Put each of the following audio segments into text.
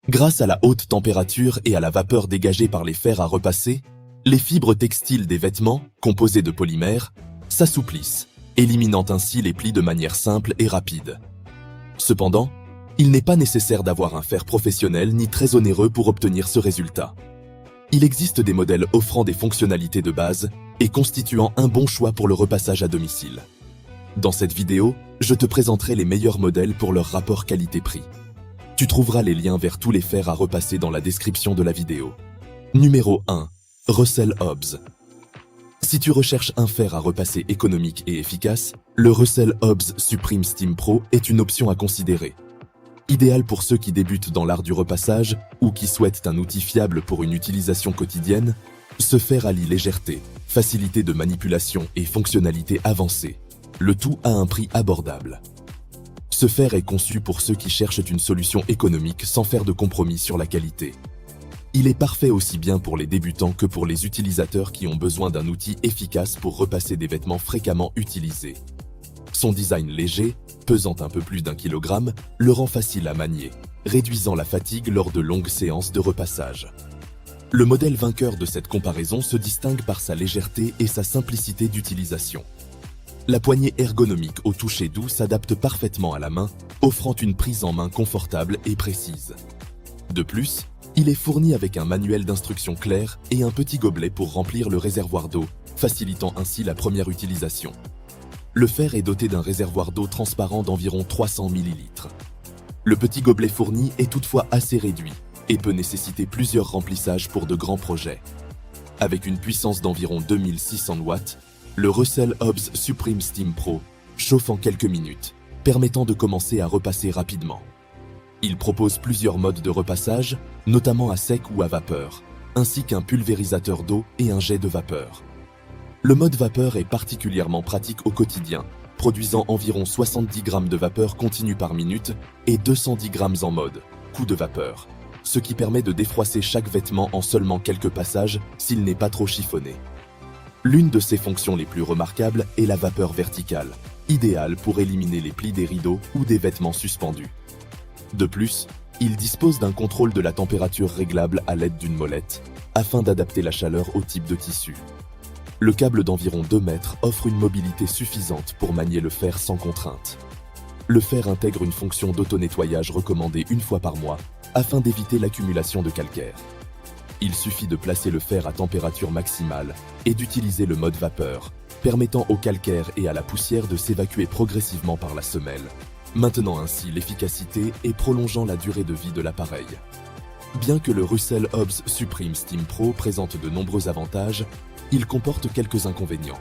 Grâce à la haute température et à la vapeur dégagée par les fers à repasser, les fibres textiles des vêtements, composées de polymères, s'assouplissent, éliminant ainsi les plis de manière simple et rapide. Cependant, il n'est pas nécessaire d'avoir un fer professionnel ni très onéreux pour obtenir ce résultat. Il existe des modèles offrant des fonctionnalités de base et constituant un bon choix pour le repassage à domicile. Dans cette vidéo, je te présenterai les meilleurs modèles pour leur rapport qualité-prix. Tu trouveras les liens vers tous les fers à repasser dans la description de la vidéo. Numéro 1. Russell Hobbs. Si tu recherches un fer à repasser économique et efficace, le Russell Hobbs Supreme Steam Pro est une option à considérer. Idéal pour ceux qui débutent dans l'art du repassage ou qui souhaitent un outil fiable pour une utilisation quotidienne, ce fer allie légèreté, facilité de manipulation et fonctionnalité avancée, le tout à un prix abordable. Ce fer est conçu pour ceux qui cherchent une solution économique sans faire de compromis sur la qualité. Il est parfait aussi bien pour les débutants que pour les utilisateurs qui ont besoin d'un outil efficace pour repasser des vêtements fréquemment utilisés. Son design léger, pesant un peu plus d'1 kg, le rend facile à manier, réduisant la fatigue lors de longues séances de repassage. Le modèle vainqueur de cette comparaison se distingue par sa légèreté et sa simplicité d'utilisation. La poignée ergonomique au toucher doux s'adapte parfaitement à la main, offrant une prise en main confortable et précise. De plus, il est fourni avec un manuel d'instruction clair et un petit gobelet pour remplir le réservoir d'eau, facilitant ainsi la première utilisation. Le fer est doté d'un réservoir d'eau transparent d'environ 300 ml. Le petit gobelet fourni est toutefois assez réduit et peut nécessiter plusieurs remplissages pour de grands projets. Avec une puissance d'environ 2600 watts, le Russell Hobbs Supreme Steam Pro chauffe en quelques minutes, permettant de commencer à repasser rapidement. Il propose plusieurs modes de repassage, notamment à sec ou à vapeur, ainsi qu'un pulvérisateur d'eau et un jet de vapeur. Le mode vapeur est particulièrement pratique au quotidien, produisant environ 70 g de vapeur continue par minute et 210 g en mode coup de vapeur, ce qui permet de défroisser chaque vêtement en seulement quelques passages s'il n'est pas trop chiffonné. L'une de ses fonctions les plus remarquables est la vapeur verticale, idéale pour éliminer les plis des rideaux ou des vêtements suspendus. De plus, il dispose d'un contrôle de la température réglable à l'aide d'une molette, afin d'adapter la chaleur au type de tissu. Le câble d'environ 2 mètres offre une mobilité suffisante pour manier le fer sans contrainte. Le fer intègre une fonction d'auto-nettoyage recommandée 1 fois par mois, afin d'éviter l'accumulation de calcaire. Il suffit de placer le fer à température maximale et d'utiliser le mode vapeur, permettant au calcaire et à la poussière de s'évacuer progressivement par la semelle, maintenant ainsi l'efficacité et prolongeant la durée de vie de l'appareil. Bien que le Russell Hobbs Supreme Steam Pro présente de nombreux avantages, il comporte quelques inconvénients.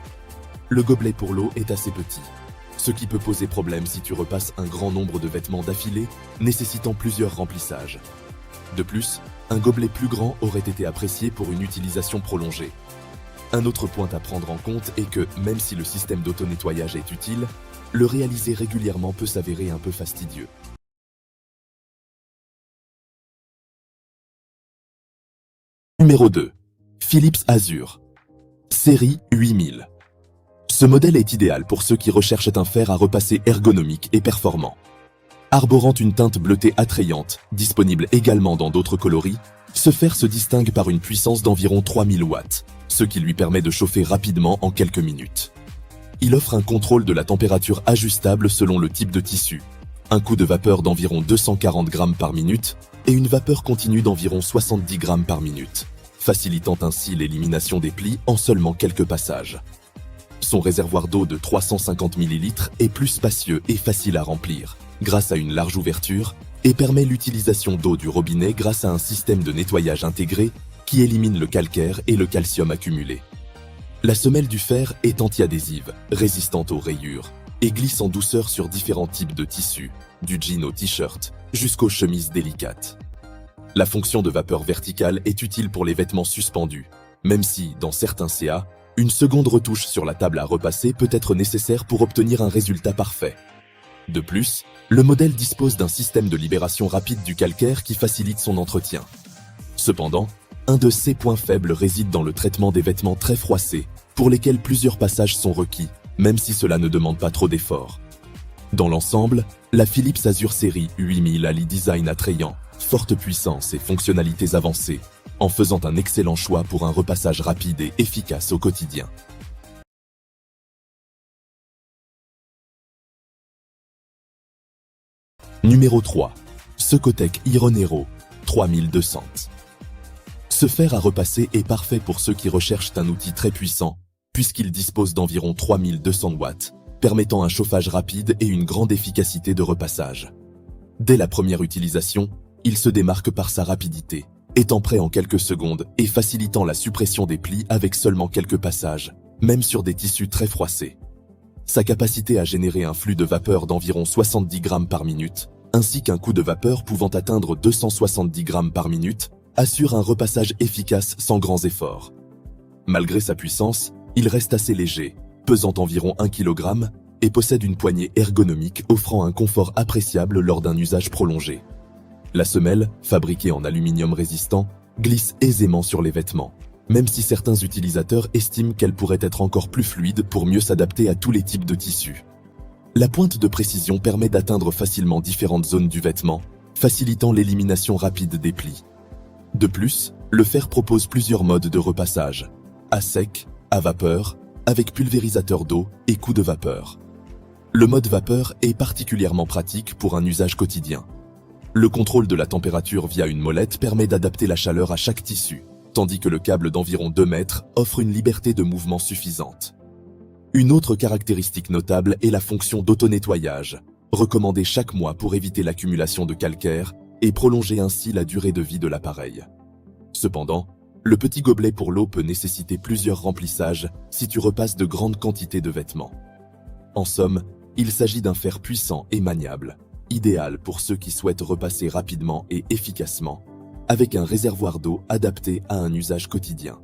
Le gobelet pour l'eau est assez petit, ce qui peut poser problème si tu repasses un grand nombre de vêtements d'affilée, nécessitant plusieurs remplissages. De plus, un gobelet plus grand aurait été apprécié pour une utilisation prolongée. Un autre point à prendre en compte est que, même si le système d'auto-nettoyage est utile, le réaliser régulièrement peut s'avérer un peu fastidieux. Numéro 2. Philips Azure. Série 8000. Ce modèle est idéal pour ceux qui recherchent un fer à repasser ergonomique et performant. Arborant une teinte bleutée attrayante, disponible également dans d'autres coloris, ce fer se distingue par une puissance d'environ 3000 watts, ce qui lui permet de chauffer rapidement en quelques minutes. Il offre un contrôle de la température ajustable selon le type de tissu, un coup de vapeur d'environ 240 g par minute et une vapeur continue d'environ 70 g par minute, facilitant ainsi l'élimination des plis en seulement quelques passages. Son réservoir d'eau de 350 ml est plus spacieux et facile à remplir, grâce à une large ouverture, et permet l'utilisation d'eau du robinet grâce à un système de nettoyage intégré qui élimine le calcaire et le calcium accumulé. La semelle du fer est anti-adhésive, résistante aux rayures, et glisse en douceur sur différents types de tissus, du jean au t-shirt, jusqu'aux chemises délicates. La fonction de vapeur verticale est utile pour les vêtements suspendus, même si, dans certains CA, une seconde retouche sur la table à repasser peut être nécessaire pour obtenir un résultat parfait. De plus, le modèle dispose d'un système de libération rapide du calcaire qui facilite son entretien. Cependant, un de ses points faibles réside dans le traitement des vêtements très froissés, pour lesquels plusieurs passages sont requis, même si cela ne demande pas trop d'efforts. Dans l'ensemble, la Philips Azure Série 8000 allie design attrayant, forte puissance et fonctionnalités avancées, en faisant un excellent choix pour un repassage rapide et efficace au quotidien. Numéro 3. Secotec Ironero 3200. Ce fer à repasser est parfait pour ceux qui recherchent un outil très puissant, puisqu'il dispose d'environ 3200 watts, permettant un chauffage rapide et une grande efficacité de repassage. Dès la première utilisation, il se démarque par sa rapidité, étant prêt en quelques secondes et facilitant la suppression des plis avec seulement quelques passages, même sur des tissus très froissés. Sa capacité à générer un flux de vapeur d'environ 70 grammes par minute, ainsi qu'un coup de vapeur pouvant atteindre 270 grammes par minute, assure un repassage efficace sans grands efforts. Malgré sa puissance, il reste assez léger, pesant environ 1 kg, et possède une poignée ergonomique offrant un confort appréciable lors d'un usage prolongé. La semelle, fabriquée en aluminium résistant, glisse aisément sur les vêtements, même si certains utilisateurs estiment qu'elle pourrait être encore plus fluide pour mieux s'adapter à tous les types de tissus. La pointe de précision permet d'atteindre facilement différentes zones du vêtement, facilitant l'élimination rapide des plis. De plus, le fer propose plusieurs modes de repassage, à sec, à vapeur, avec pulvérisateur d'eau et coup de vapeur. Le mode vapeur est particulièrement pratique pour un usage quotidien. Le contrôle de la température via une molette permet d'adapter la chaleur à chaque tissu, tandis que le câble d'environ 2 mètres offre une liberté de mouvement suffisante. Une autre caractéristique notable est la fonction d'auto-nettoyage, recommandée chaque mois pour éviter l'accumulation de calcaire et prolonger ainsi la durée de vie de l'appareil. Cependant, le petit gobelet pour l'eau peut nécessiter plusieurs remplissages si tu repasses de grandes quantités de vêtements. En somme, il s'agit d'un fer puissant et maniable, idéal pour ceux qui souhaitent repasser rapidement et efficacement, avec un réservoir d'eau adapté à un usage quotidien.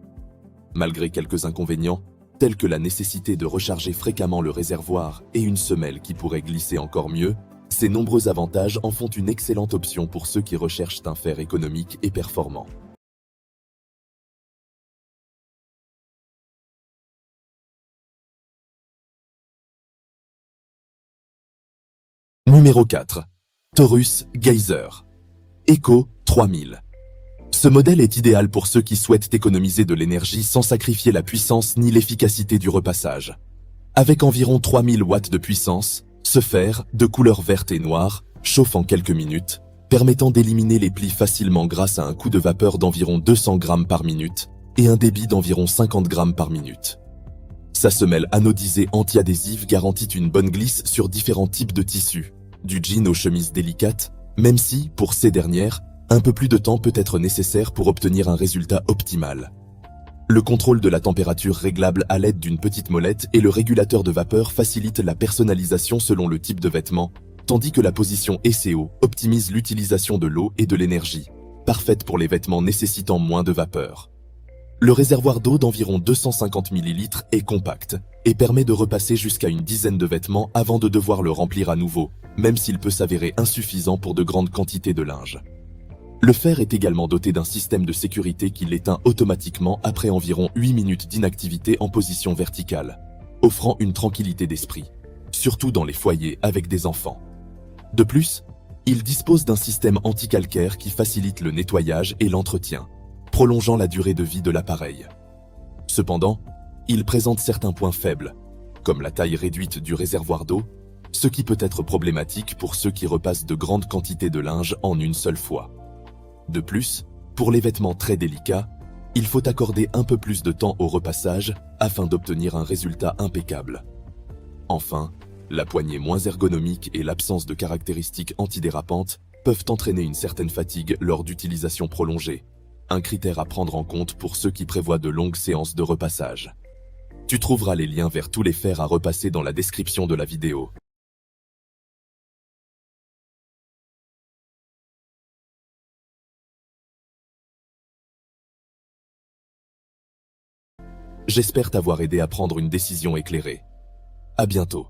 Malgré quelques inconvénients, tels que la nécessité de recharger fréquemment le réservoir et une semelle qui pourrait glisser encore mieux, ces nombreux avantages en font une excellente option pour ceux qui recherchent un fer économique et performant. Numéro 4. Taurus Geyser Eco 3000. Ce modèle est idéal pour ceux qui souhaitent économiser de l'énergie sans sacrifier la puissance ni l'efficacité du repassage. Avec environ 3000 watts de puissance, ce fer, de couleur verte et noire, chauffe en quelques minutes, permettant d'éliminer les plis facilement grâce à un coup de vapeur d'environ 200 grammes par minute et un débit d'environ 50 grammes par minute. Sa semelle anodisée anti-adhésive garantit une bonne glisse sur différents types de tissus, du jean aux chemises délicates, même si, pour ces dernières, un peu plus de temps peut être nécessaire pour obtenir un résultat optimal. Le contrôle de la température réglable à l'aide d'une petite molette et le régulateur de vapeur facilite la personnalisation selon le type de vêtement, tandis que la position SEO optimise l'utilisation de l'eau et de l'énergie, parfaite pour les vêtements nécessitant moins de vapeur. Le réservoir d'eau d'environ 250 ml est compact et permet de repasser jusqu'à une dizaine de vêtements avant de devoir le remplir à nouveau, même s'il peut s'avérer insuffisant pour de grandes quantités de linge. Le fer est également doté d'un système de sécurité qui l'éteint automatiquement après environ 8 minutes d'inactivité en position verticale, offrant une tranquillité d'esprit, surtout dans les foyers avec des enfants. De plus, il dispose d'un système anti-calcaire qui facilite le nettoyage et l'entretien, prolongeant la durée de vie de l'appareil. Cependant, il présente certains points faibles, comme la taille réduite du réservoir d'eau, ce qui peut être problématique pour ceux qui repassent de grandes quantités de linge en une seule fois. De plus, pour les vêtements très délicats, il faut accorder un peu plus de temps au repassage afin d'obtenir un résultat impeccable. Enfin, la poignée moins ergonomique et l'absence de caractéristiques antidérapantes peuvent entraîner une certaine fatigue lors d'utilisation prolongée, un critère à prendre en compte pour ceux qui prévoient de longues séances de repassage. Tu trouveras les liens vers tous les fers à repasser dans la description de la vidéo. J'espère t'avoir aidé à prendre une décision éclairée. À bientôt.